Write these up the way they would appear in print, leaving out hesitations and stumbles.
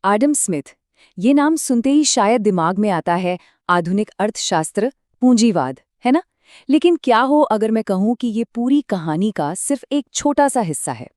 Adam Smith, ये नाम सुनते ही शायद दिमाग में आता है आधुनिक अर्थशास्त्र, पूंजीवाद, है ना? लेकिन क्या हो अगर मैं कहूं कि ये पूरी कहानी का सिर्फ एक छोटा सा हिस्सा है।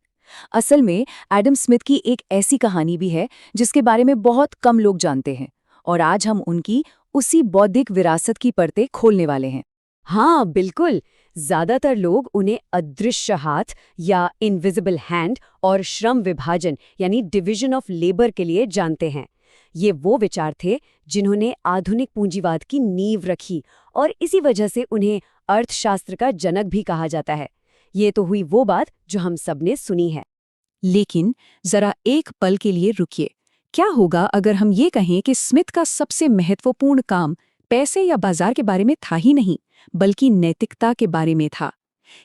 असल में एडम स्मिथ की एक ऐसी कहानी भी है जिसके बारे में बहुत कम लोग जानते हैं, और आज हम उनकी उसी बौद्धिक विरासत की परतें खोलने वाले हैं। हाँ बिल्कुल। ज्यादातर लोग उन्हें अदृश्य हाथ या इनविजिबल हैंड और श्रम विभाजन यानी डिवीजन ऑफ लेबर के लिए जानते हैं। ये वो विचार थे जिन्होंने आधुनिक पूंजीवाद की नींव रखी और इसी वजह से उन्हें अर्थशास्त्र का जनक भी कहा जाता है। ये तो हुई वो बात जो हम सबने सुनी है। लेकिन जरा एक पल के लिए रुकिए। क्या होगा अगर हम ये कहें कि स्मिथ का सबसे महत्वपूर्ण काम पैसे या बाजार के बारे में था ही नहीं, बल्कि नैतिकता के बारे में था?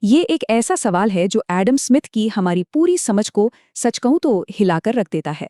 ये एक ऐसा सवाल है जो एडम स्मिथ की हमारी पूरी समझ को सच कहूं तो हिलाकर रख देता है।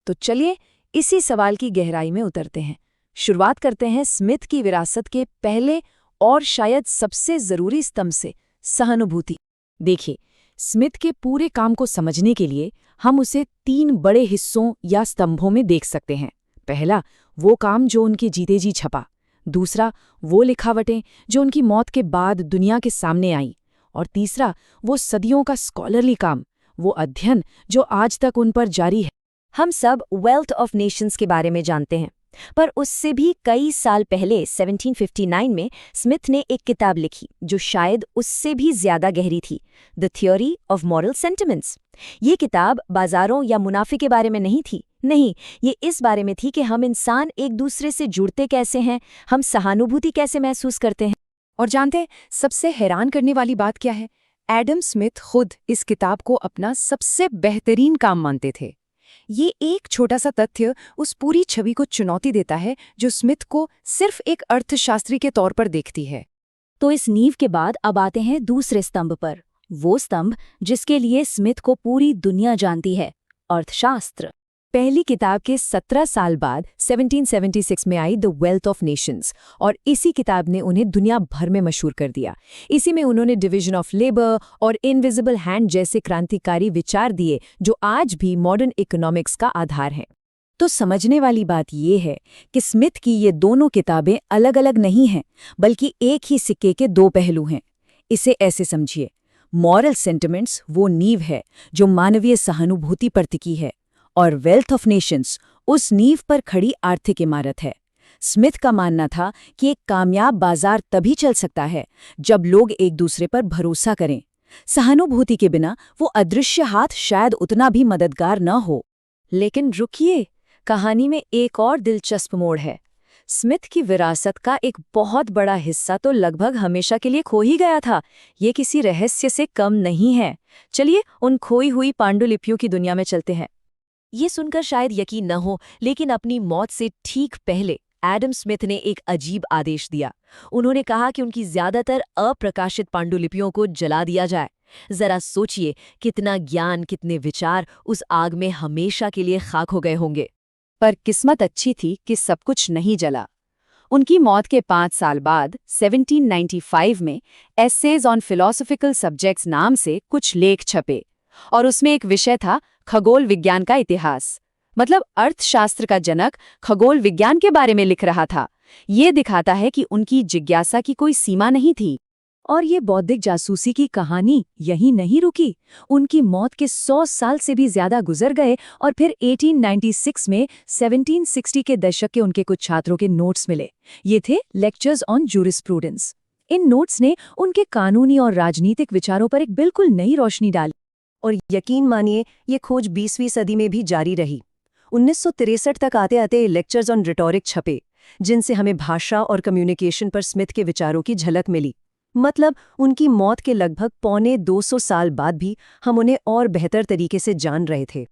तो चलिए इसी सवाल की गहराई में उतरते हैं। शुरुआत करते हैं स्मिथ की विरासत के पहले और शायद सबसे जरूरी स्तंभ से, सहानुभूति। देखिए, स्मिथ के पूरे काम को समझने के लिए हम उसे 3 बड़े हिस्सों या स्तंभों में देख सकते हैं। पहला, वो काम जो उनके जीते जी छपा। दूसरा, वो लिखावटें जो उनकी मौत के बाद दुनिया के सामने आईं। और तीसरा, वो सदियों का स्कॉलरली काम, वो अध्ययन जो आज तक उन पर जारी है। हम सब वेल्थ ऑफ नेशंस के बारे में जानते हैं, पर उससे भी कई साल पहले 1759 में स्मिथ ने एक किताब लिखी जो शायद उससे भी ज्यादा गहरी थी, the theory of moral sentiments. ये किताब बाजारों या मुनाफे के बारे में नहीं थी, नहीं, ये इस बारे में थी कि हम इंसान एक दूसरे से जुड़ते कैसे हैं, हम सहानुभूति कैसे महसूस करते हैं। और जानते हैं सबसे हैरान करने वाली बात क्या है? एडम स्मिथ खुद इस किताब को अपना सबसे बेहतरीन काम मानते थे। ये एक छोटा सा तथ्य उस पूरी छवि को चुनौती देता है जो स्मिथ को सिर्फ एक अर्थशास्त्री के तौर पर देखती है। तो इस नींव के बाद अब आते हैं दूसरे स्तंभ पर, वो स्तंभ जिसके लिए स्मिथ को पूरी दुनिया जानती है, अर्थशास्त्र। पहली किताब के 17 साल बाद 1776 में I the wealth of Nations, और इसी किताब ने उन्हें दुनिया भर में मशहूर कर दिया। इसी में उन्होंने डिवीजन ऑफ लेबर और इनविजिबल हैंड जैसे क्रांतिकारी विचार दिए जो आज भी मॉडर्न इकोनॉमिक्स का आधार हैं। तो समझने वाली बात यह है कि स्मिथ की ये दोनों किताबें अलग अलग नहीं हैं, बल्कि एक ही सिक्के के 2 पहलू हैं। इसे ऐसे समझिए, मॉरल सेंटिमेंट्स वो नींव है जो मानवीय सहानुभूति पर टिकी है, और वेल्थ ऑफ नेशंस उस नींव पर खड़ी आर्थिक इमारत है। स्मिथ का मानना था कि एक कामयाब बाजार तभी चल सकता है जब लोग एक दूसरे पर भरोसा करें। सहानुभूति के बिना वो अदृश्य हाथ शायद उतना भी मददगार न हो। लेकिन रुकिए, कहानी में एक और दिलचस्प मोड़ है। स्मिथ की विरासत का एक बहुत बड़ा हिस्सा तो लगभग हमेशा के लिए खो ही गया था। ये किसी रहस्य से कम नहीं है। चलिए उन खोई हुई पांडुलिपियों की दुनिया में चलते हैं। ये सुनकर शायद यकीन न हो, लेकिन अपनी मौत से ठीक पहले एडम स्मिथ ने एक अजीब आदेश दिया। उन्होंने कहा कि उनकी ज्यादातर अप्रकाशित पांडुलिपियों को जला दिया जाए। जरा सोचिए, कितना ज्ञान, कितने विचार उस आग में हमेशा के लिए खाक हो गए होंगे। पर किस्मत अच्छी थी कि सब कुछ नहीं जला। उनकी मौत के 5 साल बाद 1795 में एसेज ऑन फिलोसॉफिकल सब्जेक्ट्स नाम से कुछ लेख छपे, और उसमें एक विषय था खगोल विज्ञान का इतिहास। मतलब अर्थशास्त्र का जनक खगोल विज्ञान के बारे में लिख रहा था। ये दिखाता है कि उनकी जिज्ञासा की कोई सीमा नहीं थी। और ये बौद्धिक जासूसी की कहानी यहीं नहीं रुकी। उनकी मौत के 100 साल से भी ज्यादा गुजर गए और फिर 1896 में 1760 के दशक के उनके कुछ छात्रों के नोट्स मिले। ये थे lectures on jurisprudence. In notes ने उनके कानूनी और राजनीतिक विचारों पर एक बिल्कुल नई रोशनी डाली। और यकीन मानिए, ये खोज 20वीं सदी में भी जारी रही। 1963 तक आते आते लेक्चर्स ऑन रिटोरिक छपे, जिनसे हमें भाषा और कम्युनिकेशन पर स्मिथ के विचारों की झलक मिली। मतलब उनकी मौत के लगभग पौने 200 साल बाद भी हम उन्हें और बेहतर तरीके से जान रहे थे।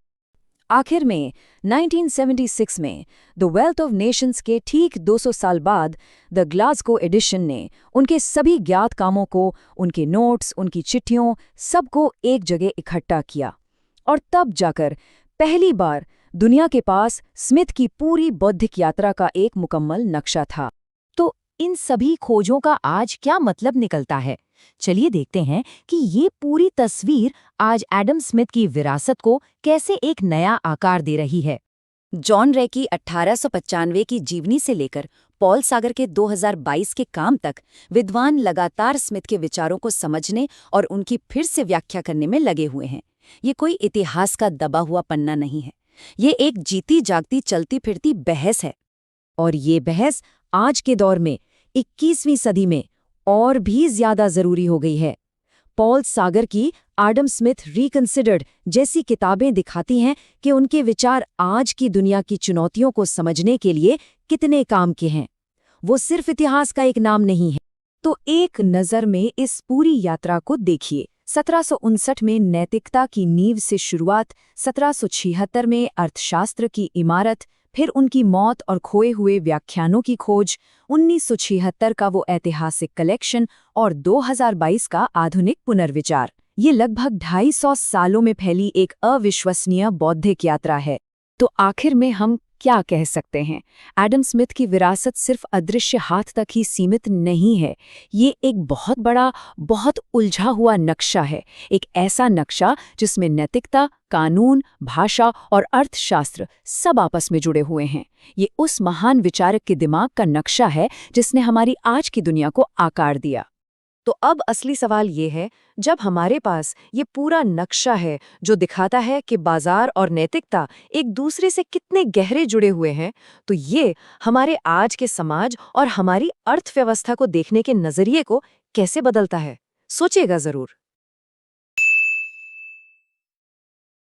आखिर में 1976 में द वेल्थ ऑफ नेशंस के ठीक 200 साल बाद द ग्लासगो एडिशन ने उनके सभी ज्ञात कामों को, उनके नोट्स, उनकी चिट्ठियों, सबको एक जगह इकट्ठा किया। और तब जाकर पहली बार दुनिया के पास स्मिथ की पूरी बौद्धिक यात्रा का एक मुकम्मल नक्शा था। तो इन सभी खोजों का आज क्या मतलब निकलता है? चलिए देखते हैं कि ये पूरी तस्वीर आज एडम स्मिथ की विरासत को कैसे एक नया आकार दे रही है। जॉन रे की 1895 की जीवनी से लेकर पॉल सागर के 2022 के काम तक विद्वान लगातार स्मिथ के विचारों को समझने और उनकी फिर से व्याख्या करने में लगे हुए हैं। ये कोई इतिहास का दबा हुआ पन्ना नहीं है, ये एक जीती जागती चलती फिरती बहस है। और ये बहस आज के दौर में 21वीं सदी में और भी ज्यादा जरूरी हो गई है। पॉल सागर की एडम स्मिथ रिकंसिडर्ड जैसी किताबें दिखाती हैं कि उनके विचार आज की दुनिया की चुनौतियों को समझने के लिए कितने काम के हैं। वो सिर्फ इतिहास का एक नाम नहीं है। तो एक नज़र में इस पूरी यात्रा को देखिए। 1759 में नैतिकता की नींव से शुरुआत, 1776 में अर्थशास्त्र की इमारत, फिर उनकी मौत और खोए हुए व्याख्यानों की खोज, 1976 का वो ऐतिहासिक कलेक्शन और 2022 का आधुनिक पुनर्विचार। ये लगभग 250 सालों में फैली एक अविश्वसनीय बौद्धिक यात्रा है। तो आखिर में हम क्या कह सकते हैं? एडम स्मिथ की विरासत सिर्फ अदृश्य हाथ तक ही सीमित नहीं है। ये एक बहुत बड़ा, बहुत उलझा हुआ नक्शा है। एक ऐसा नक्शा जिसमें नैतिकता, कानून, भाषा और अर्थशास्त्र सब आपस में जुड़े हुए हैं। ये उस महान विचारक के दिमाग का नक्शा है जिसने हमारी आज की दुनिया को आकार दिया। तो अब असली सवाल ये है, जब हमारे पास ये पूरा नक्शा है जो दिखाता है कि बाजार और नैतिकता एक दूसरे से कितने गहरे जुड़े हुए हैं, तो ये हमारे आज के समाज और हमारी अर्थव्यवस्था को देखने के नजरिए को कैसे बदलता है? सोचिएगा जरूर।